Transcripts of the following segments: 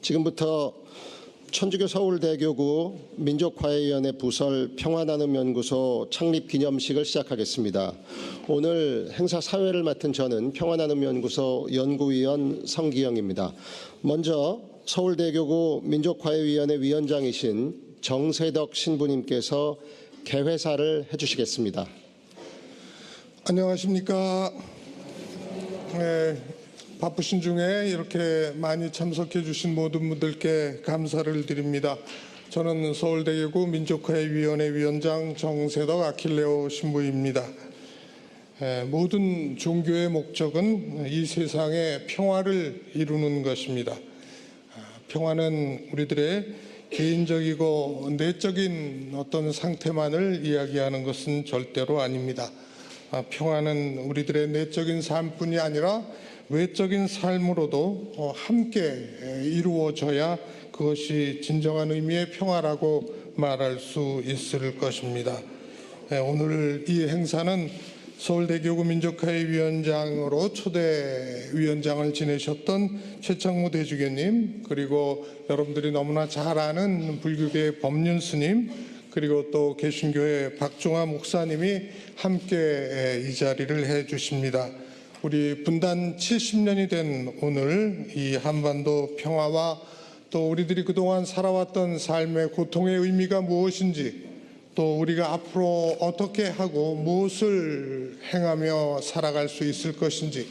지금부터 천주교 서울대교구 민족화해위원회 부설 평화나눔연구소 창립 기념식을 시작하겠습니다. 오늘 행사 사회를 맡은 저는 평화나눔연구소 연구위원 성기영입니다. 먼저 서울대교구 민족화해위원회 위원장이신 정세덕 신부님께서 개회사를 해주시겠습니다. 안녕하십니까. 바쁘신 중에 이렇게 많이 참석해 주신 모든 분들께 감사를 드립니다. 저는 서울대교구 민족화해위원회 위원장 정세덕 아킬레오 신부입니다. 모든 종교의 목적은 이 세상의 평화를 이루는 것입니다. 평화는 우리들의 개인적이고 내적인 어떤 상태만을 이야기하는 것은 절대로 아닙니다. 평화는 우리들의 내적인 삶뿐이 아니라 외적인 삶으로도 함께 이루어져야 그것이 진정한 의미의 평화라고 말할 수 있을 것입니다. 오늘 이 행사는 서울대교구 민족화해위원장으로 초대 위원장을 지내셨던 최창무 대주교님, 그리고 여러분들이 너무나 잘 아는 불교계의 법륜 스님, 그리고 또 개신교의 박종화 목사님이 함께 이 자리를 해 주십니다. 우리 분단 70년이 된 오늘 이 한반도 평화와 또 우리들이 그동안 살아왔던 삶의 고통의 의미가 무엇인지, 또 우리가 앞으로 어떻게 하고 무엇을 행하며 살아갈 수 있을 것인지,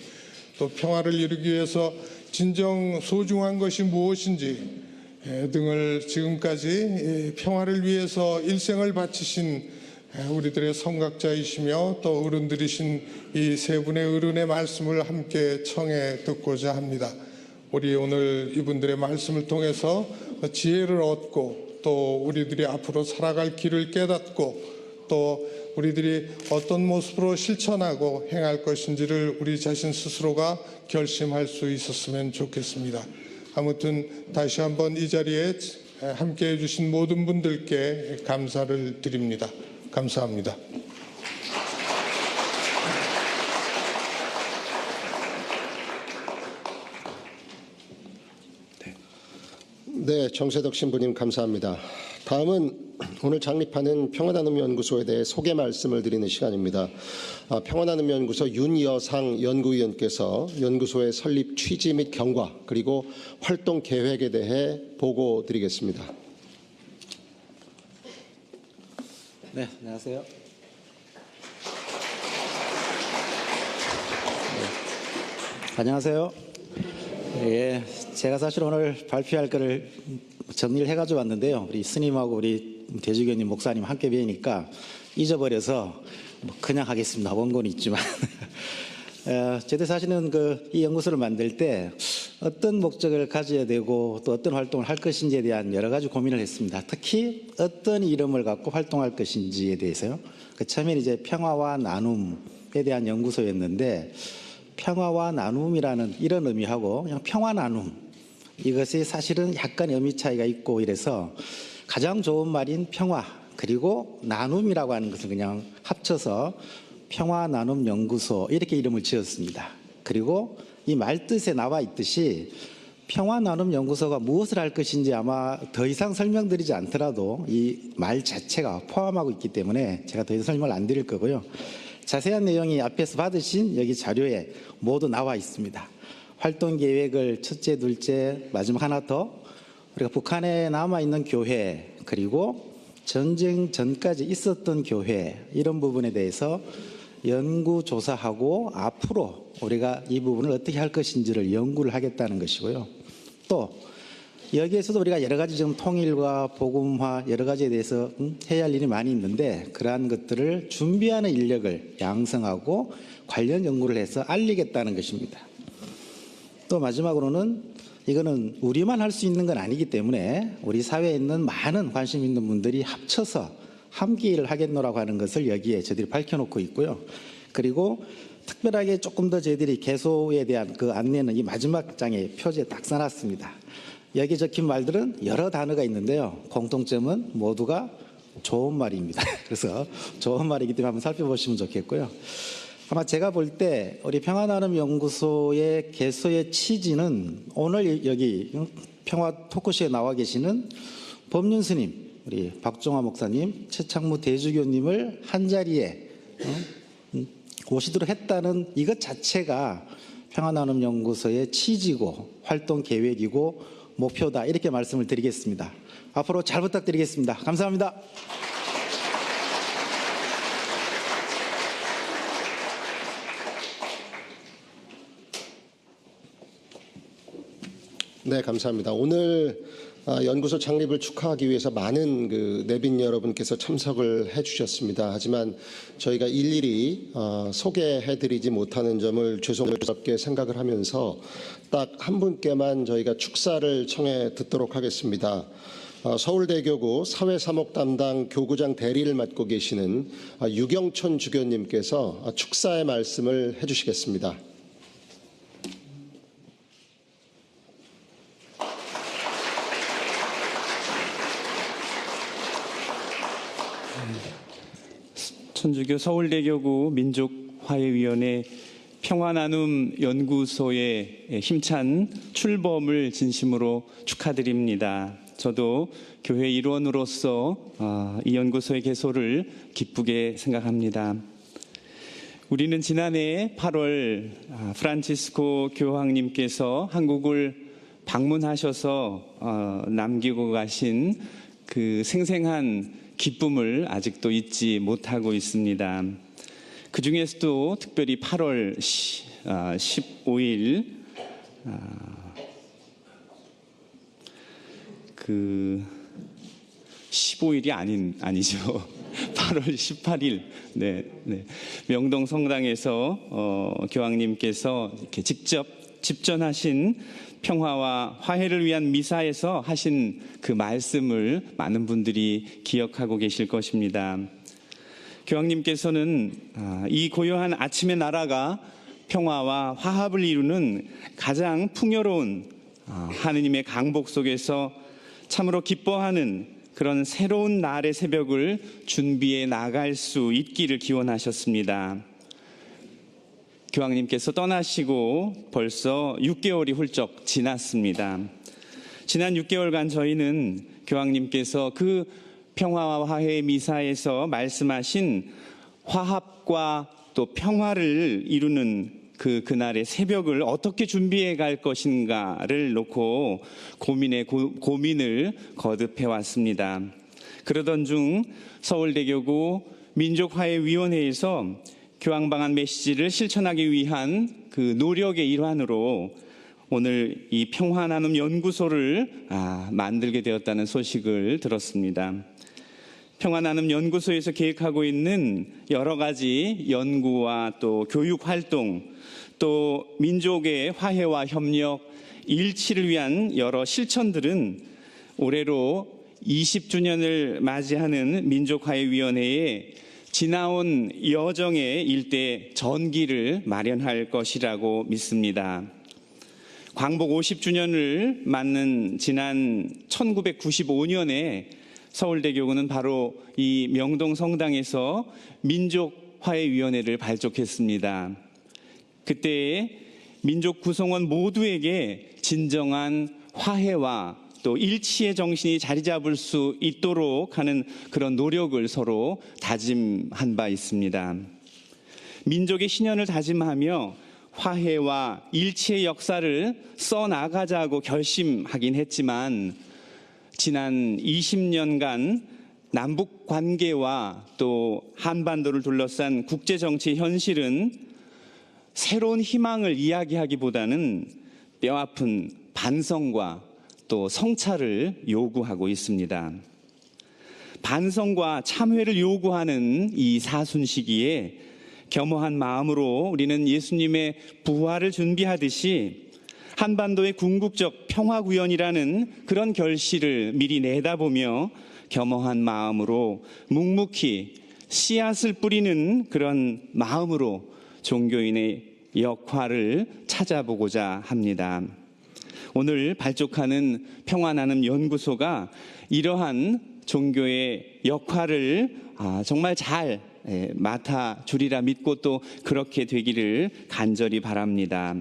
또 평화를 이루기 위해서 진정 소중한 것이 무엇인지 등을 지금까지 평화를 위해서 일생을 바치신 우리들의 성각자이시며 또 어른들이신 이 세 분의 어른의 말씀을 함께 청해 듣고자 합니다. 우리 오늘 이분들의 말씀을 통해서 지혜를 얻고 또 우리들이 앞으로 살아갈 길을 깨닫고 또 우리들이 어떤 모습으로 실천하고 행할 것인지를 우리 자신 스스로가 결심할 수 있었으면 좋겠습니다. 아무튼 다시 한번 이 자리에 함께해 주신 모든 분들께 감사를 드립니다. 감사합니다. 네, 정세덕 신부님 감사합니다. 다음은 오늘 창립하는 평화나눔연구소에 대해 소개 말씀을 드리는 시간입니다. 평화나눔연구소 윤여상 연구위원께서 연구소의 설립 취지 및 경과 그리고 활동 계획에 대해 보고 드리겠습니다. 네, 안녕하세요. 안녕하세요. 예, 제가 사실 오늘 발표할 거를 정리를 해가지고 왔는데요. 우리 스님하고 우리 대주교님, 목사님 함께 뵈니까 잊어버려서 그냥 하겠습니다. 원고는 있지만. 저도 사실은 이 연구소를 만들 때 어떤 목적을 가져야 되고 또 어떤 활동을 할 것인지에 대한 여러 가지 고민을 했습니다. 특히 어떤 이름을 갖고 활동할 것인지에 대해서요. 처음에는 이제 평화와 나눔에 대한 연구소였는데 평화와 나눔이라는 이런 의미하고 그냥 평화 나눔, 이것이 사실은 약간 의미 차이가 있고 이래서 가장 좋은 말인 평화 그리고 나눔이라고 하는 것을 그냥 합쳐서 평화나눔연구소 이렇게 이름을 지었습니다. 그리고 이 말뜻에 나와 있듯이 평화나눔연구소가 무엇을 할 것인지 아마 더 이상 설명드리지 않더라도 이 말 자체가 포함하고 있기 때문에 제가 더 이상 설명을 안 드릴 거고요. 자세한 내용이 앞에서 받으신 여기 자료에 모두 나와 있습니다. 활동 계획을 첫째, 둘째, 마지막 하나 더, 우리가 북한에 남아있는 교회 그리고 전쟁 전까지 있었던 교회 이런 부분에 대해서 연구조사하고 앞으로 우리가 이 부분을 어떻게 할 것인지를 연구를 하겠다는 것이고요. 또 여기에서도 우리가 여러 가지 지금 통일과 복음화 여러 가지에 대해서 해야 할 일이 많이 있는데 그러한 것들을 준비하는 인력을 양성하고 관련 연구를 해서 알리겠다는 것입니다. 또 마지막으로는 이거는 우리만 할 수 있는 건 아니기 때문에 우리 사회에 있는 많은 관심 있는 분들이 합쳐서 함께 일을 하겠노라고 하는 것을 여기에 저희들이 밝혀놓고 있고요. 그리고 특별하게 조금 더 저희들이 개소에 대한 그 안내는 이 마지막 장에 표지에 딱 써놨습니다. 여기 적힌 말들은 여러 단어가 있는데요. 공통점은 모두가 좋은 말입니다. 그래서 좋은 말이기 때문에 한번 살펴보시면 좋겠고요. 아마 제가 볼 때 우리 평화나눔연구소의 개소의 취지는 오늘 여기 평화 토크쇼에 나와 계시는 법륜 스님, 우리 박종화 목사님, 최창무 대주교님을 한자리에 모시도록 했다는 이것 자체가 평화나눔연구소의 취지고 활동 계획이고 목표다, 이렇게 말씀을 드리겠습니다. 앞으로 잘 부탁드리겠습니다. 감사합니다. 네, 감사합니다. 오늘 연구소 창립을 축하하기 위해서 많은 내빈 여러분께서 참석을 해주셨습니다. 하지만 저희가 일일이 소개해드리지 못하는 점을 죄송스럽게 생각을 하면서 딱 한 분께만 저희가 축사를 청해 듣도록 하겠습니다. 서울대교구 사회사목 담당 교구장 대리를 맡고 계시는 유경천 주교님께서 축사의 말씀을 해주시겠습니다. 천주교 서울대교구 민족화해위원회 평화나눔연구소의 힘찬 출범을 진심으로 축하드립니다. 저도 교회 일원으로서 이 연구소의 개소를 기쁘게 생각합니다. 우리는 지난해 8월 프란치스코 교황님께서 한국을 방문하셔서 남기고 가신 그 생생한 기쁨을 아직도 잊지 못하고 있습니다. 그 중에서도 특별히 8월 15일 그 15일이 아니죠. 8월 18일 명동 성당에서 교황님께서 이렇게 직접 집전하신 평화와 화해를 위한 미사에서 하신 그 말씀을 많은 분들이 기억하고 계실 것입니다. 교황님께서는 이 고요한 아침의 나라가 평화와 화합을 이루는 가장 풍요로운 하느님의 강복 속에서 참으로 기뻐하는 그런 새로운 날의 새벽을 준비해 나갈 수 있기를 기원하셨습니다. 교황님께서 떠나시고 벌써 6개월이 훌쩍 지났습니다. 지난 6개월간 저희는 교황님께서 그 평화와 화해의 미사에서 말씀하신 화합과 또 평화를 이루는 그날의 새벽을 어떻게 준비해 갈 것인가를 놓고 고민을 거듭해 왔습니다. 그러던 중 서울대교구 민족화해위원회에서 교황방한 메시지를 실천하기 위한 그 노력의 일환으로 오늘 이 평화나눔연구소를 만들게 되었다는 소식을 들었습니다. 평화나눔연구소에서 계획하고 있는 여러 가지 연구와 또 교육 활동, 또 민족의 화해와 협력, 일치를 위한 여러 실천들은 올해로 20주년을 맞이하는 민족화해위원회에 지나온 여정의 일대 전기를 마련할 것이라고 믿습니다. 광복 50주년을 맞는 지난 1995년에 서울대교구는 바로 이 명동 성당에서 민족화해위원회를 발족했습니다. 그때 민족 구성원 모두에게 진정한 화해와 또 일치의 정신이 자리 잡을 수 있도록 하는 그런 노력을 서로 다짐한 바 있습니다. 민족의 신연을 다짐하며 화해와 일치의 역사를 써나가자고 결심하긴 했지만 지난 20년간 남북 관계와 또 한반도를 둘러싼 국제정치의 현실은 새로운 희망을 이야기하기보다는 뼈아픈 반성과 또 성찰을 요구하고 있습니다. 반성과 참회를 요구하는 이 사순 시기에 겸허한 마음으로 우리는 예수님의 부활을 준비하듯이 한반도의 궁극적 평화구현이라는 그런 결실을 미리 내다보며 겸허한 마음으로 묵묵히 씨앗을 뿌리는 그런 마음으로 종교인의 역할을 찾아보고자 합니다. 오늘 발족하는 평화나눔연구소가 이러한 종교의 역할을 정말 잘 맡아 주리라 믿고 또 그렇게 되기를 간절히 바랍니다.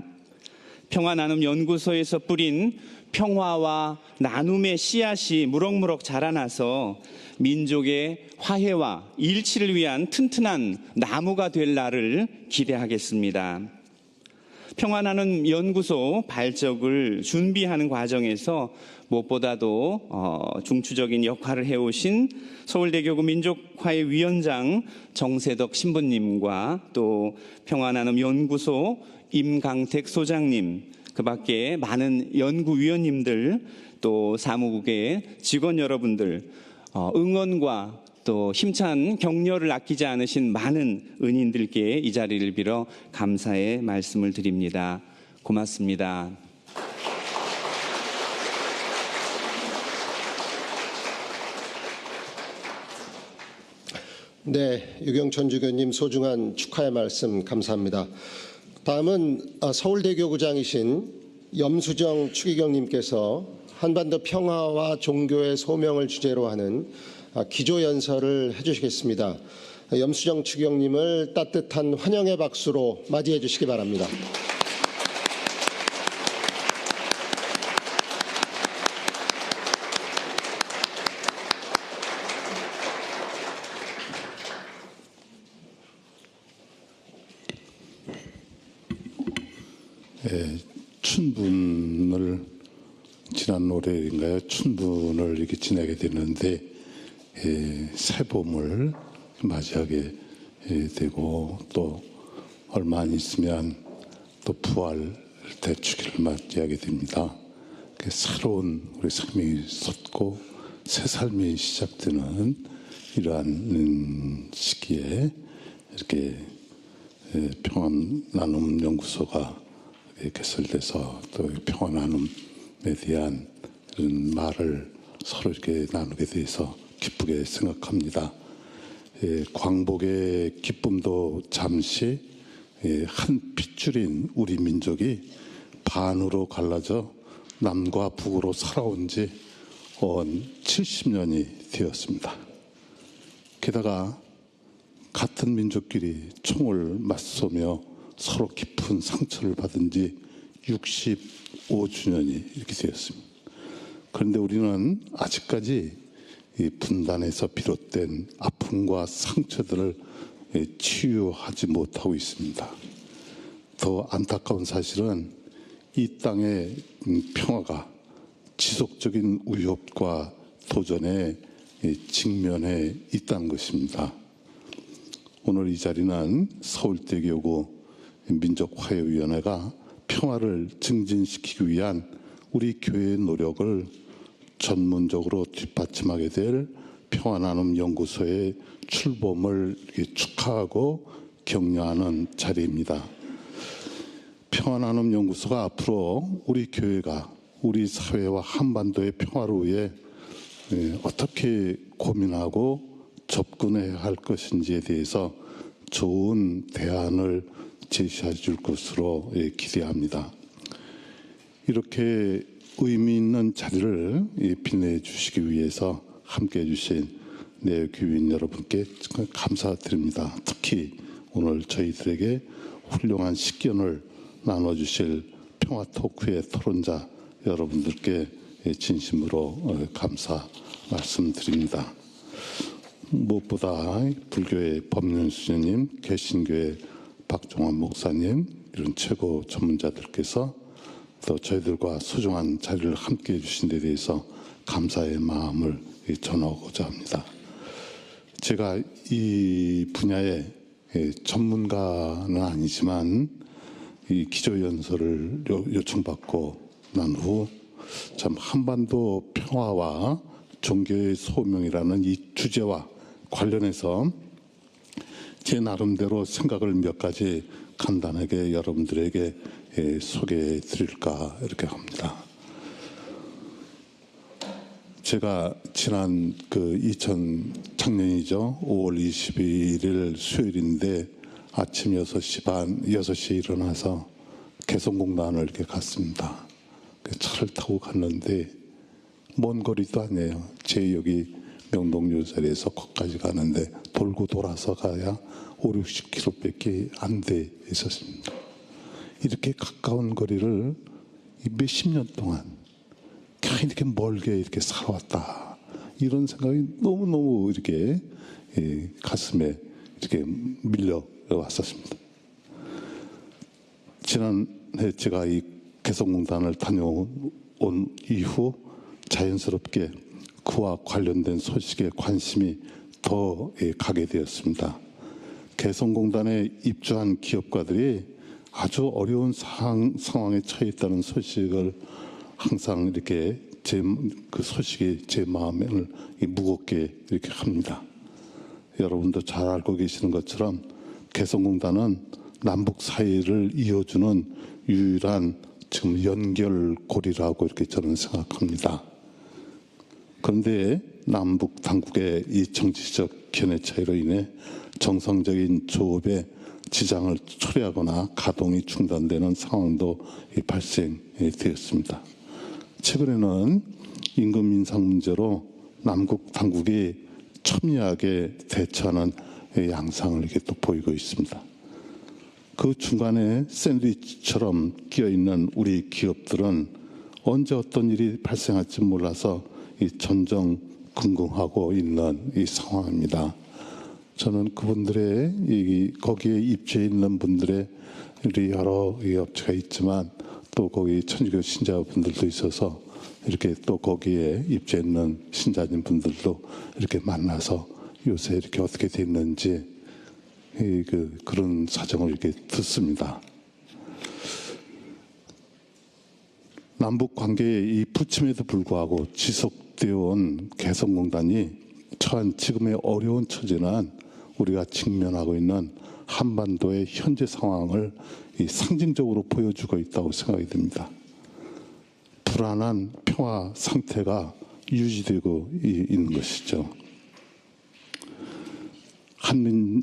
평화나눔연구소에서 뿌린 평화와 나눔의 씨앗이 무럭무럭 자라나서 민족의 화해와 일치를 위한 튼튼한 나무가 될 날을 기대하겠습니다. 평화나눔연구소 발족을 준비하는 과정에서 무엇보다도 중추적인 역할을 해오신 서울대교구 민족화해위원장 정세덕 신부님과 또 평화나눔연구소 임강택 소장님, 그 밖에 많은 연구위원님들, 또 사무국의 직원 여러분들, 응원과 또 힘찬 격려를 아끼지 않으신 많은 은인들께 이 자리를 빌어 감사의 말씀을 드립니다. 고맙습니다. 네, 유경천 주교님 소중한 축하의 말씀 감사합니다. 다음은 서울대교구장이신 염수정 추기경님께서 한반도 평화와 종교의 소명을 주제로 하는 기조연설을 해주시겠습니다. 염수정 추기경님을 따뜻한 환영의 박수로 맞이해 주시기 바랍니다. 춘분을 지난 올해인가요? 춘분을 이렇게 지내게 되는데 새봄을 맞이하게 되고 또 얼마 안 있으면 또 부활 대축일을 맞이하게 됩니다. 새로운 우리 생명이 솟고 새 삶이 시작되는 이러한 시기에 이렇게 평화나눔연구소가 개설돼서 또 평화나눔에 대한 이런 말을 서로 이렇게 나누게 돼서 기쁘게 생각합니다. 광복의 기쁨도 잠시 한 핏줄인 우리 민족이 반으로 갈라져 남과 북으로 살아온 지 70년이 되었습니다. 게다가 같은 민족끼리 총을 맞서며 서로 깊은 상처를 받은 지 65주년이 이렇게 되었습니다. 그런데 우리는 아직까지 이 분단에서 비롯된 아픔과 상처들을 치유하지 못하고 있습니다. 더 안타까운 사실은 이 땅의 평화가 지속적인 위협과 도전에 직면해 있다는 것입니다. 오늘 이 자리는 서울대교구 민족화해위원회가 평화를 증진시키기 위한 우리 교회의 노력을 전문적으로 뒷받침하게 될 평화나눔연구소의 출범을 축하하고 격려하는 자리입니다. 평화나눔연구소가 앞으로 우리 교회가 우리 사회와 한반도의 평화를 위해 어떻게 고민하고 접근해야 할 것인지에 대해서 좋은 대안을 제시해 줄 것으로 기대합니다. 이렇게 의미 있는 자리를 빛내 주시기 위해서 함께해 주신 내교인 여러분께 감사드립니다. 특히 오늘 저희들에게 훌륭한 식견을 나눠주실 평화토크의 토론자 여러분들께 진심으로 감사 말씀드립니다. 무엇보다 불교의 법륜수녀님, 개신교의 박종환 목사님, 이런 최고 전문자들께서 또 저희들과 소중한 자리를 함께해 주신 데 대해서 감사의 마음을 전하고자 합니다. 제가 이 분야의 전문가는 아니지만 이 기조연설을 요청받고 난 후 참 한반도 평화와 종교의 소명이라는 이 주제와 관련해서 제 나름대로 생각을 몇 가지 간단하게 여러분들에게 소개해 드릴까 이렇게 합니다. 제가 지난 작년이죠. 5월 22일 수요일인데 아침 6시에 일어나서 개성공단을 이렇게 갔습니다. 차를 타고 갔는데 먼 거리도 아니에요. 제 여기 명동요 자리에서 거기까지 가는데 돌고 돌아서 가야 5, 60km밖에 안 돼 있었습니다. 이렇게 가까운 거리를 몇십 년 동안 그냥 이렇게 멀게 이렇게 살아왔다. 이런 생각이 너무너무 이렇게 가슴에 이렇게 밀려왔었습니다. 지난해 제가 이 개성공단을 다녀온 이후 자연스럽게 그와 관련된 소식에 관심이 더 가게 되었습니다. 개성공단에 입주한 기업가들이 아주 어려운 상황에 처해 있다는 소식을 항상 이렇게 그 소식이 제 마음을 무겁게 이렇게 합니다. 여러분도 잘 알고 계시는 것처럼 개성공단은 남북 사이를 이어주는 유일한 지금 연결고리라고 이렇게 저는 생각합니다. 그런데 남북 당국의 이 정치적 견해 차이로 인해 정상적인 조업에 지장을 초래하거나 가동이 중단되는 상황도 발생되었습니다. 최근에는 임금 인상 문제로 남북 당국이 첨예하게 대처하는 양상을 이렇게 또 보이고 있습니다. 그 중간에 샌드위치처럼 끼어 있는 우리 기업들은 언제 어떤 일이 발생할지 몰라서 이 전전긍긍하고 있는 이 상황입니다. 저는 그분들의 거기에 입주해 있는 분들의 여러 업체가 있지만 또 거기 천주교 신자분들도 있어서 이렇게 또 거기에 입주해 있는 신자님 분들도 이렇게 만나서 요새 이렇게 어떻게 됐는지 그런 사정을 이렇게 듣습니다. 남북 관계의 이 부침에도 불구하고 지속되어 온 개성공단이 처한 지금의 어려운 처지는 우리가 직면하고 있는 한반도의 현재 상황을 상징적으로 보여주고 있다고 생각이 듭니다. 불안한 평화 상태가 유지되고 있는 것이죠.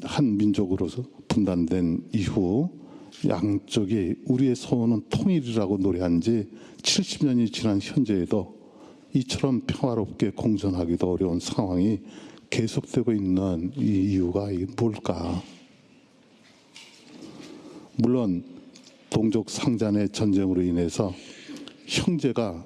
한민족으로서 분단된 이후 양쪽이 우리의 소원은 통일이라고 노래한 지 70년이 지난 현재에도 이처럼 평화롭게 공존하기도 어려운 상황이 계속되고 있는 이 이유가 뭘까? 물론 동족 상잔의 전쟁으로 인해서 형제가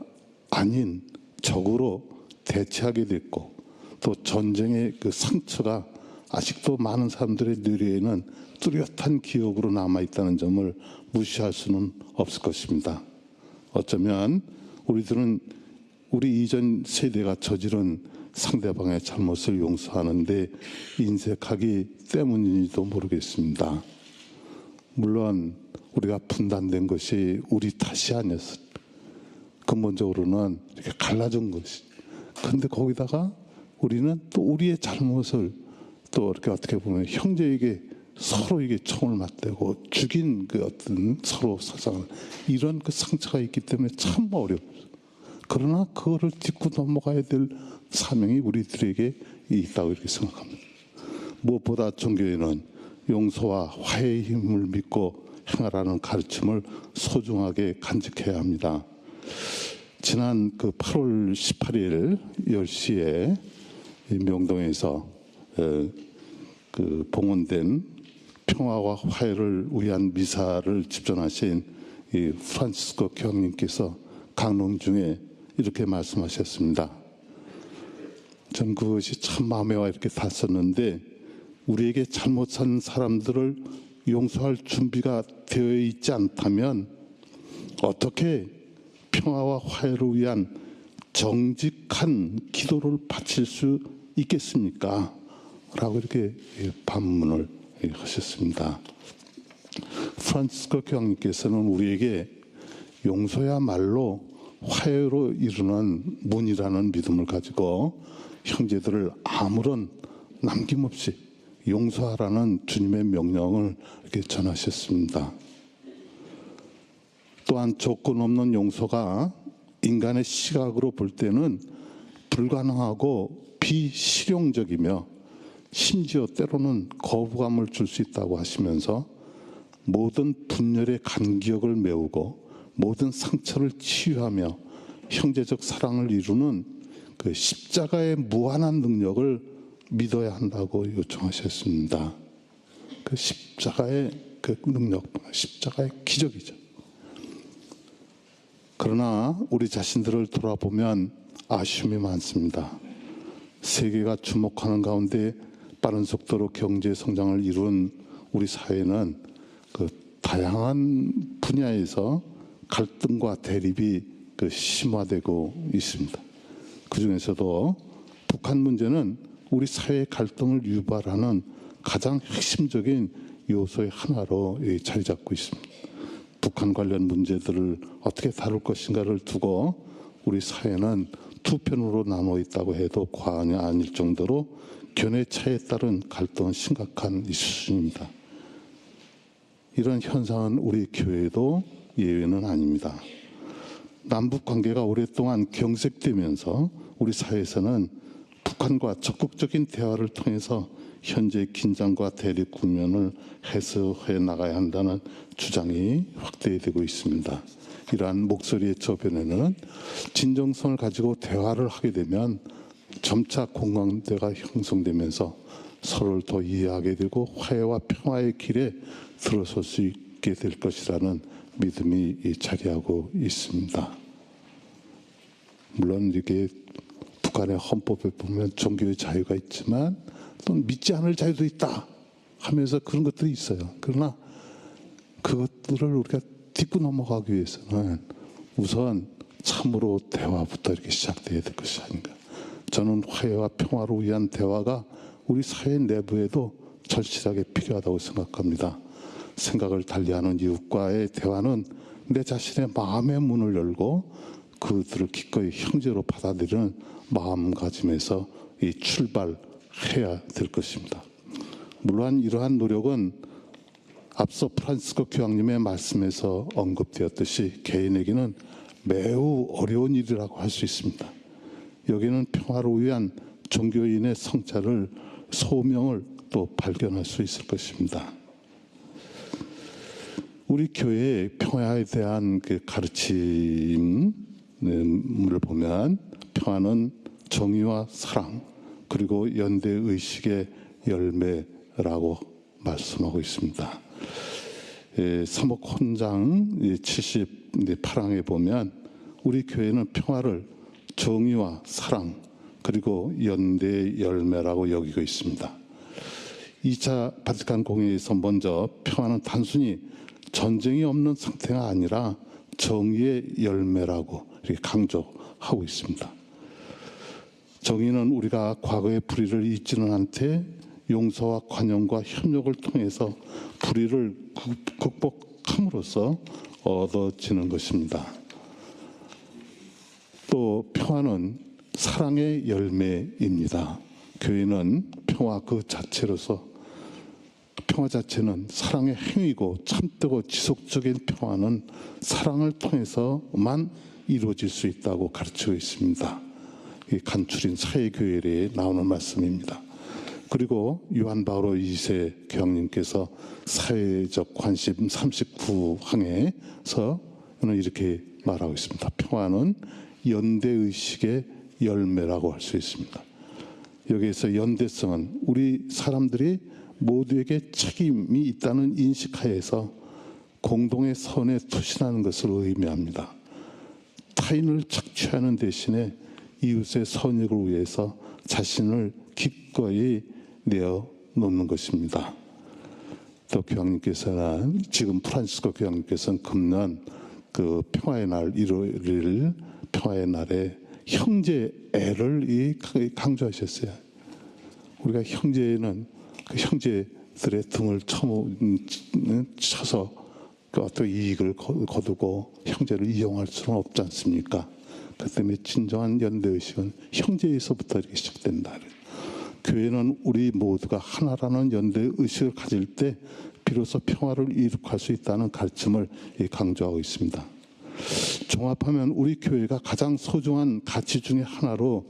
아닌 적으로 대치하게 됐고 또 전쟁의 그 상처가 아직도 많은 사람들의 뇌리에는 뚜렷한 기억으로 남아있다는 점을 무시할 수는 없을 것입니다. 어쩌면 우리들은 우리 이전 세대가 저지른 상대방의 잘못을 용서하는데 인색하기 때문인지도 모르겠습니다. 물론 우리가 분단된 것이 우리 탓이 아니었어요. 근본적으로는 이렇게 갈라진 것이. 그런데 거기다가 우리는 또 우리의 잘못을 또 이렇게 어떻게 보면 형제에게 서로에게 총을 맞대고 죽인 그 어떤 서로 사상 이런 그 상처가 있기 때문에 참 어렵죠. 그러나 그거를 딛고 넘어가야 될 사명이 우리들에게 있다고 이렇게 생각합니다. 무엇보다 종교에는 용서와 화해의 힘을 믿고 행하라는 가르침을 소중하게 간직해야 합니다. 지난 그 8월 18일 10시에 명동에서 그 봉헌된 평화와 화해를 위한 미사를 집전하신 이 프란치스코 교황님께서 강론 중에 이렇게 말씀하셨습니다. 전 그것이 참 마음에 와 이렇게 닿았었는데 우리에게 잘못한 사람들을 용서할 준비가 되어 있지 않다면 어떻게 평화와 화해를 위한 정직한 기도를 바칠 수 있겠습니까? 라고 이렇게 반문을 하셨습니다. 프란치스코 교황님께서는 우리에게 용서야말로 화해로 이루는 문이라는 믿음을 가지고 형제들을 아무런 남김없이 용서하라는 주님의 명령을 이렇게 전하셨습니다. 또한 조건 없는 용서가 인간의 시각으로 볼 때는 불가능하고 비실용적이며 심지어 때로는 거부감을 줄 수 있다고 하시면서 모든 분열의 간격을 메우고 모든 상처를 치유하며 형제적 사랑을 이루는 그 십자가의 무한한 능력을 믿어야 한다고 요청하셨습니다. 그 십자가의 그 능력, 십자가의 기적이죠. 그러나 우리 자신들을 돌아보면 아쉬움이 많습니다. 세계가 주목하는 가운데 빠른 속도로 경제 성장을 이룬 우리 사회는 그 다양한 분야에서 갈등과 대립이 그 심화되고 있습니다. 그 중에서도 북한 문제는 우리 사회의 갈등을 유발하는 가장 핵심적인 요소의 하나로 자리 잡고 있습니다. 북한 관련 문제들을 어떻게 다룰 것인가를 두고 우리 사회는 두 편으로 나눠 있다고 해도 과언이 아닐 정도로 견해 차이에 따른 갈등은 심각한 수준입니다. 이런 현상은 우리 교회도 예외는 아닙니다. 남북 관계가 오랫동안 경색되면서 우리 사회에서는 북한과 적극적인 대화를 통해서 현재 긴장과 대립 국면을 해소해 나가야 한다는 주장이 확대되고 있습니다. 이러한 목소리의 저변에는 진정성을 가지고 대화를 하게 되면 점차 공감대가 형성되면서 서로를 더 이해하게 되고 화해와 평화의 길에 들어설 수 있게 될 것이라는 믿음이 자리하고 있습니다. 물론 이게 북한의 헌법에 보면 종교의 자유가 있지만 또 믿지 않을 자유도 있다 하면서 그런 것들이 있어요. 그러나 그것들을 우리가 딛고 넘어가기 위해서는 우선 참으로 대화부터 이렇게 시작돼야 될 것이 아닌가. 저는 화해와 평화를 위한 대화가 우리 사회 내부에도 절실하게 필요하다고 생각합니다. 생각을 달리하는 이웃과의 대화는 내 자신의 마음의 문을 열고 그들을 기꺼이 형제로 받아들이는 마음가짐에서 출발해야 될 것입니다. 물론 이러한 노력은 앞서 프란시스코 교황님의 말씀에서 언급되었듯이 개인에게는 매우 어려운 일이라고 할 수 있습니다. 여기는 평화를 위한 종교인의 성찰을 소명을 또 발견할 수 있을 것입니다. 우리 교회의 평화에 대한 그 가르침을 보면 평화는 정의와 사랑 그리고 연대 의식의 열매라고 말씀하고 있습니다. 사목 헌장 78항에 보면 우리 교회는 평화를 정의와 사랑 그리고 연대의 열매라고 여기고 있습니다. 2차 바티칸 공회에서 먼저 평화는 단순히 전쟁이 없는 상태가 아니라 정의의 열매라고 이렇게 강조하고 있습니다. 정의는 우리가 과거의 불의를 잊지는 않되 용서와 관용과 협력을 통해서 불의를 극복함으로써 얻어지는 것입니다. 또 평화는 사랑의 열매입니다. 교회는 평화 그 자체로서 평화 자체는 사랑의 행위고 참되고 지속적인 평화는 사랑을 통해서만 이루어질 수 있다고 가르치고 있습니다. 이 간추린 사회교회에 나오는 말씀입니다. 그리고 요한 바오로 2세 교황님께서 사회적 관심 39항에서 이렇게 말하고 있습니다. 평화는 연대의식의 열매라고 할 수 있습니다. 여기에서 연대성은 우리 사람들이 모두에게 책임이 있다는 인식하에서 공동의 선에 투신하는 것을 의미합니다. 타인을 착취하는 대신에 이웃의 선익을 위해서 자신을 기꺼이 내어놓는 것입니다. 또 교황님께서는 지금 프란시스코 교황님께서는 금년 그 평화의 날 1월 평화의 날에 형제애를 강조하셨어요. 우리가 형제는 그 형제들의 등을 쳐서 그 어떤 이익을 거두고 형제를 이용할 수는 없지 않습니까? 그 때문에 진정한 연대의식은 형제에서부터 이렇게 시작된다. 교회는 우리 모두가 하나라는 연대의식을 가질 때 비로소 평화를 이룩할 수 있다는 가르침을 강조하고 있습니다. 종합하면 우리 교회가 가장 소중한 가치 중에 하나로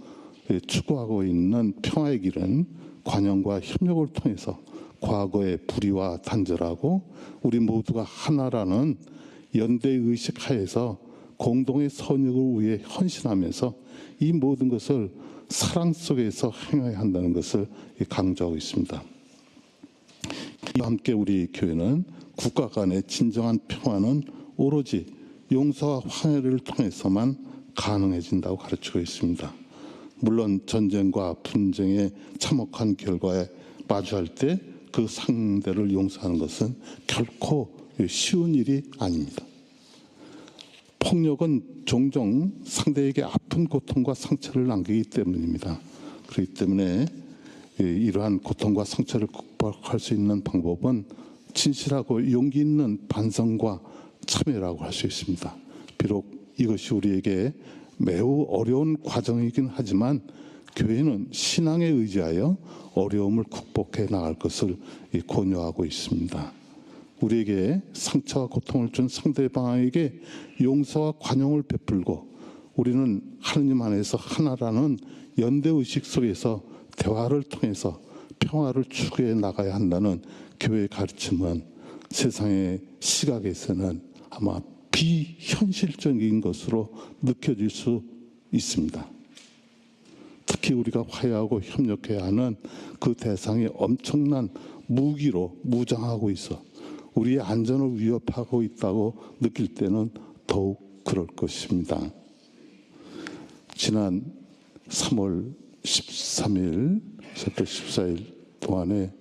추구하고 있는 평화의 길은 관용과 협력을 통해서 과거의 불의와 단절하고 우리 모두가 하나라는 연대의식 하에서 공동의 선역을 위해 헌신하면서 이 모든 것을 사랑 속에서 행해야 한다는 것을 강조하고 있습니다. 이와 함께 우리 교회는 국가 간의 진정한 평화는 오로지 용서와 화해를 통해서만 가능해진다고 가르치고 있습니다. 물론 전쟁과 분쟁의 참혹한 결과에 마주할 때 그 상대를 용서하는 것은 결코 쉬운 일이 아닙니다. 폭력은 종종 상대에게 아픈 고통과 상처를 남기기 때문입니다. 그렇기 때문에 이러한 고통과 상처를 극복할 수 있는 방법은 진실하고 용기 있는 반성과 참여라고 할 수 있습니다. 비록 이것이 우리에게 매우 어려운 과정이긴 하지만 교회는 신앙에 의지하여 어려움을 극복해 나갈 것을 권유하고 있습니다. 우리에게 상처와 고통을 준 상대방에게 용서와 관용을 베풀고 우리는 하느님 안에서 하나라는 연대의식 속에서 대화를 통해서 평화를 추구해 나가야 한다는 교회의 가르침은 세상의 시각에서는 아마 비현실적인 것으로 느껴질 수 있습니다. 특히 우리가 화해하고 협력해야 하는 그 대상이 엄청난 무기로 무장하고 있어 우리의 안전을 위협하고 있다고 느낄 때는 더욱 그럴 것입니다. 지난 3월 13일, 14일 동안에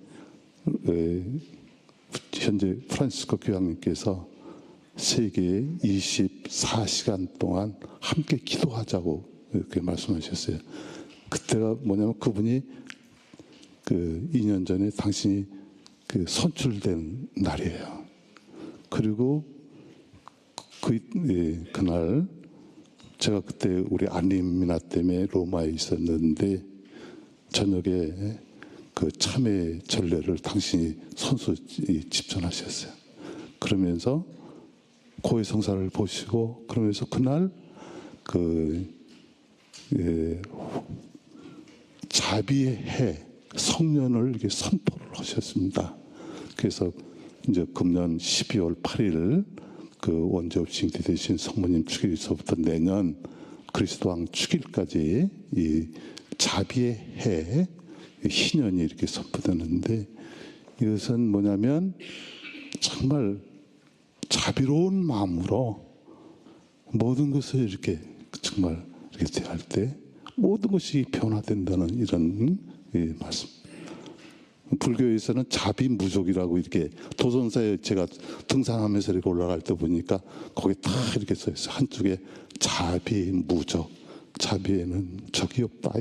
현재 프란시스코 교황님께서 세계에 24시간 동안 함께 기도하자고 이렇게 말씀하셨어요. 그때가 뭐냐면 그분이 2년 전에 당신이 선출된 날이에요. 그리고 그날 제가 그때 우리 안림미나 때문에 로마에 있었는데 저녁에 그 참회 전례를 당신이 선수 집전하셨어요. 그러면서 고해성사를 보시고 그러면서 그날 자비의 해 성년을 이렇게 선포를 하셨습니다. 그래서 이제 금년 12월 8일 그 원죄 없이 되신 성모님 축일서부터 내년 그리스도왕 축일까지 이 자비의 해 희년이 이렇게 선포되는데 이것은 뭐냐면 정말 자비로운 마음으로 모든 것을 이렇게 정말 이렇게 대할 때 모든 것이 변화된다는 이런 말씀. 불교에서는 자비무족이라고 이렇게 도선사에 제가 등산하면서 이렇게 올라갈 때 보니까 거기 다 이렇게 써 있어요. 한쪽에 자비무족, 자비에는 적이 없다.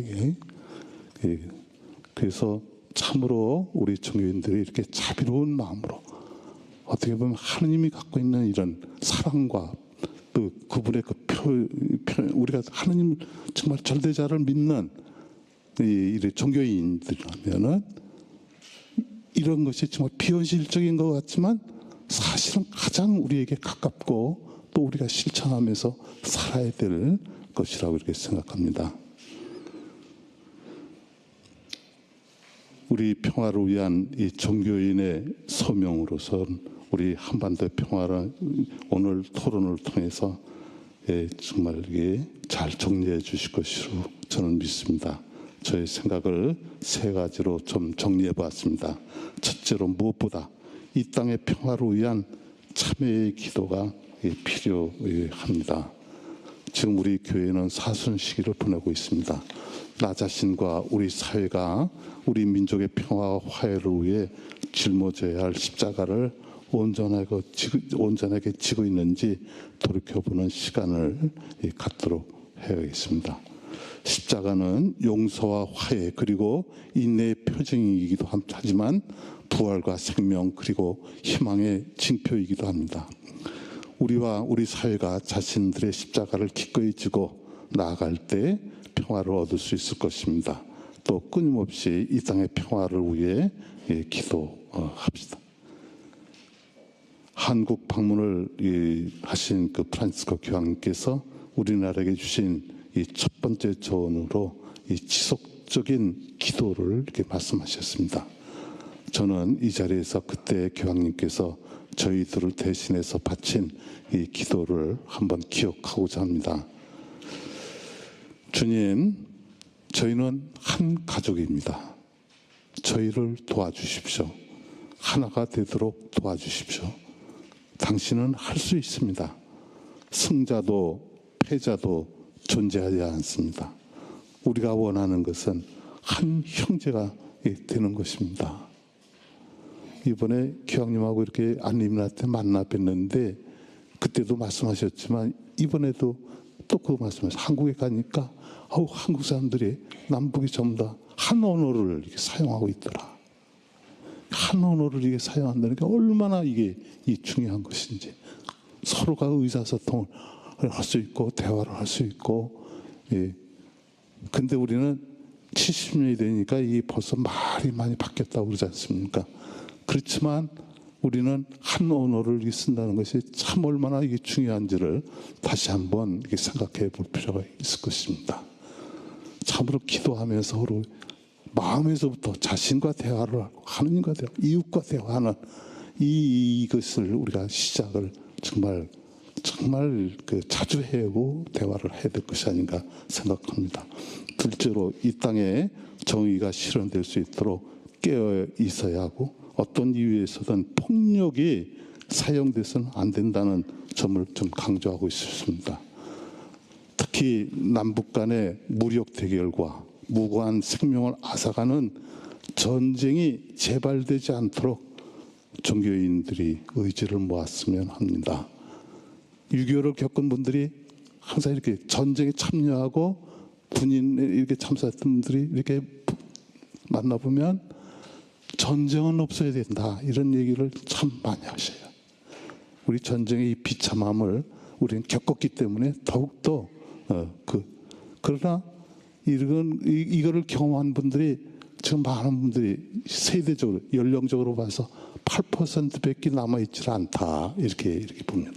그래서 참으로 우리 종교인들이 이렇게 자비로운 마음으로 어떻게 보면 하느님이 갖고 있는 이런 사랑과 또 그분의 우리가 하느님 정말 절대자를 믿는 이 종교인들이라면은 이런 것이 정말 비현실적인 것 같지만 사실은 가장 우리에게 가깝고 또 우리가 실천하면서 살아야 될 것이라고 이렇게 생각합니다. 우리 평화를 위한 이 종교인의 소명으로선 우리 한반도의 평화를 오늘 토론을 통해서 정말 이게 잘 정리해 주실 것으로 저는 믿습니다. 저의 생각을 세 가지로 좀 정리해 보았습니다. 첫째로 무엇보다 이 땅의 평화를 위한 참회의 기도가 필요합니다. 지금 우리 교회는 사순 시기를 보내고 있습니다. 나 자신과 우리 사회가 우리 민족의 평화와 화해를 위해 짊어져야 할 십자가를 온전하게 지고 있는지 돌이켜보는 시간을 갖도록 해야겠습니다. 십자가는 용서와 화해 그리고 인내의 표징이기도 하지만 부활과 생명 그리고 희망의 징표이기도 합니다. 우리와 우리 사회가 자신들의 십자가를 기꺼이 지고 나아갈 때 평화를 얻을 수 있을 것입니다. 또 끊임없이 이 땅의 평화를 위해 기도합시다. 한국 방문을 하신 그 프란시스코 교황님께서 우리나라에게 주신 이 첫 번째 조언으로 이 지속적인 기도를 이렇게 말씀하셨습니다. 저는 이 자리에서 그때 교황님께서 저희들을 대신해서 바친 이 기도를 한번 기억하고자 합니다. 주님, 저희는 한 가족입니다. 저희를 도와주십시오. 하나가 되도록 도와주십시오. 당신은 할 수 있습니다. 승자도 패자도 존재하지 않습니다. 우리가 원하는 것은 한 형제가 되는 것입니다. 이번에 기왕님하고 이렇게 안림날 때 만나 뵀는데 그때도 말씀하셨지만 이번에도 또 그 말씀하셨어요. 한국에 가니까 한국 사람들이 남북이 전부 다 한 언어를 이렇게 사용하고 있더라. 한 언어를 이게 사용한다는 게 얼마나 이게 중요한 것인지, 서로가 의사소통을 할 수 있고 대화를 할 수 있고. 근데 우리는 70년이 되니까 이 벌써 말이 많이 바뀌었다고 그러지 않습니까? 그렇지만 우리는 한 언어를 쓴다는 것이 참 얼마나 이게 중요한지를 다시 한번 이렇게 생각해 볼 필요가 있을 것입니다. 참으로 기도하면서 서로 마음에서부터 자신과 대화를 하고 하느님과 대화, 이웃과 대화하는 이것을 우리가 시작을 정말 자주 해오고 대화를 해야 될 것이 아닌가 생각합니다. 둘째로 이 땅에 정의가 실현될 수 있도록 깨어 있어야 하고 어떤 이유에서든 폭력이 사용돼서는 안 된다는 점을 좀 강조하고 싶습니다. 특히 남북 간의 무력 대결과 무고한 생명을 앗아가는 전쟁이 재발되지 않도록 종교인들이 의지를 모았으면 합니다. 6.25를 겪은 분들이 항상 이렇게 전쟁에 참여하고 군인에 이렇게 참사했던 분들이 이렇게 만나보면 전쟁은 없어야 된다, 이런 얘기를 참 많이 하셔요. 우리 전쟁의 이 비참함을 우리는 겪었기 때문에 더욱더 그러나 이거를 경험한 분들이 지금 많은 분들이 세대적으로 연령적으로 봐서 8%밖에 남아있지 않다, 이렇게 봅니다.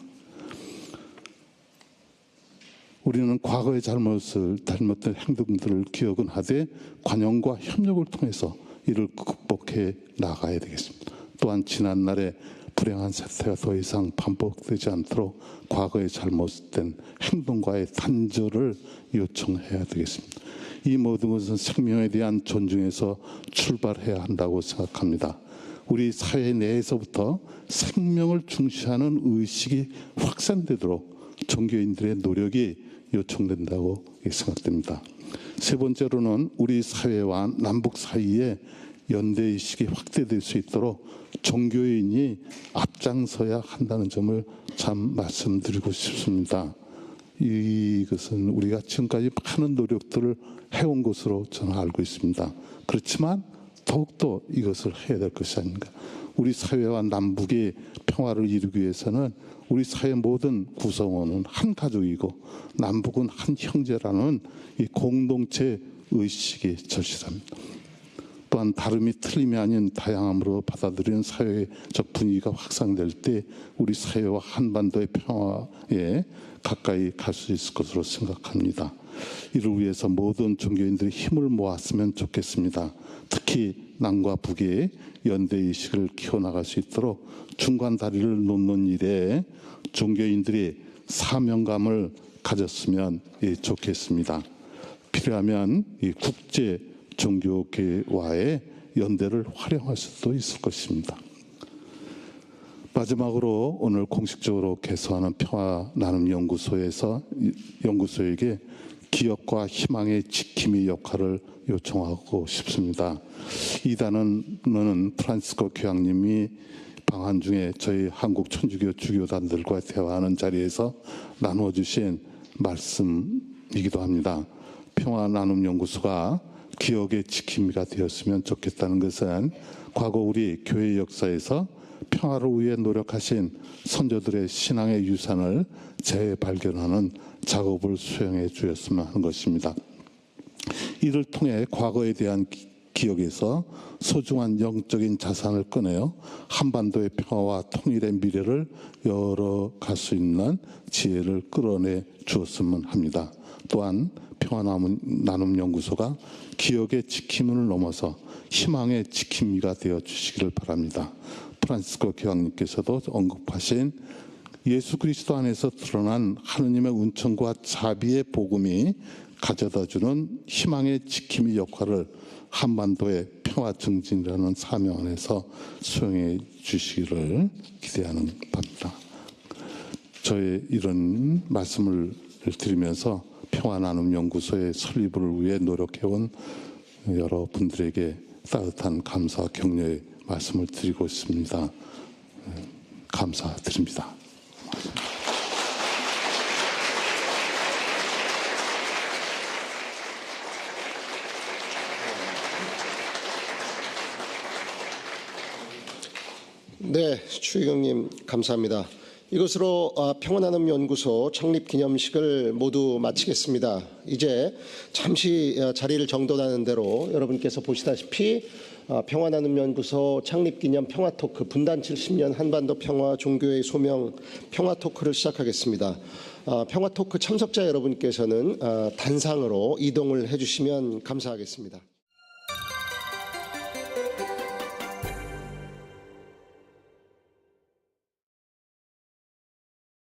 우리는 과거의 잘못된 행동들을 기억은 하되 관용과 협력을 통해서 이를 극복해 나가야 되겠습니다. 또한 지난날의 불행한 사태가 더 이상 반복되지 않도록 과거의 잘못된 행동과의 단절을 요청해야 되겠습니다. 이 모든 것은 생명에 대한 존중에서 출발해야 한다고 생각합니다. 우리 사회 내에서부터 생명을 중시하는 의식이 확산되도록 종교인들의 노력이 요청된다고 생각됩니다. 세 번째로는 우리 사회와 남북 사이에 연대의식이 확대될 수 있도록 종교인이 앞장서야 한다는 점을 참 말씀드리고 싶습니다. 이것은 우리가 지금까지 많은 노력들을 해온 것으로 저는 알고 있습니다. 그렇지만 더욱더 이것을 해야 될 것이 아닌가. 우리 사회와 남북의 평화를 이루기 위해서는 우리 사회 모든 구성원은 한 가족이고 남북은 한 형제라는 이 공동체 의식이 절실합니다. 또한 다름이 틀림이 아닌 다양함으로 받아들이는 사회적 분위기가 확산될 때 우리 사회와 한반도의 평화에 가까이 갈 수 있을 것으로 생각합니다. 이를 위해서 모든 종교인들이 힘을 모았으면 좋겠습니다. 특히 남과 북의 연대의식을 키워나갈 수 있도록 중간 다리를 놓는 일에 종교인들이 사명감을 가졌으면 좋겠습니다. 필요하면 이 국제 종교계와의 연대를 활용할 수도 있을 것입니다. 마지막으로 오늘 공식적으로 개소하는 평화나눔연구소에게 기업과 희망의 지킴이 역할을 요청하고 싶습니다. 이 단어는 프란시스코 교황님이 방한 중에 저희 한국 천주교 주교단들과 대화하는 자리에서 나눠주신 말씀이기도 합니다. 평화나눔연구소가 기억의 지킴이가 되었으면 좋겠다는 것은 과거 우리 교회 역사에서 평화를 위해 노력하신 선조들의 신앙의 유산을 재발견하는 작업을 수행해 주었으면 하는 것입니다. 이를 통해 과거에 대한 기억에서 소중한 영적인 자산을 꺼내어 한반도의 평화와 통일의 미래를 열어갈 수 있는 지혜를 끌어내 주었으면 합니다. 또한 평화나눔연구소가 기억의 지킴을 넘어서 희망의 지킴이가 되어 주시기를 바랍니다. 프란시스코 교황님께서도 언급하신 예수 그리스도 안에서 드러난 하느님의 은총과 자비의 복음이 가져다주는 희망의 지킴이 역할을 한반도의 평화 증진이라는 사명 안에서 수행해 주시기를 기대하는 바입니다. 저의 이런 말씀을 드리면서 평화나눔연구소의 설립을 위해 노력해온 여러분들에게 따뜻한 감사와 격려의 말씀을 드리고 있습니다. 감사드립니다. 네, 추희경님 감사합니다. 이것으로 평화나눔연구소 창립기념식을 모두 마치겠습니다. 이제 잠시 자리를 정돈하는 대로 여러분께서 보시다시피 평화나눔연구소 창립기념 평화토크 분단 70년 한반도 평화 종교의 소명 평화토크를 시작하겠습니다. 평화토크 참석자 여러분께서는 단상으로 이동을 해주시면 감사하겠습니다.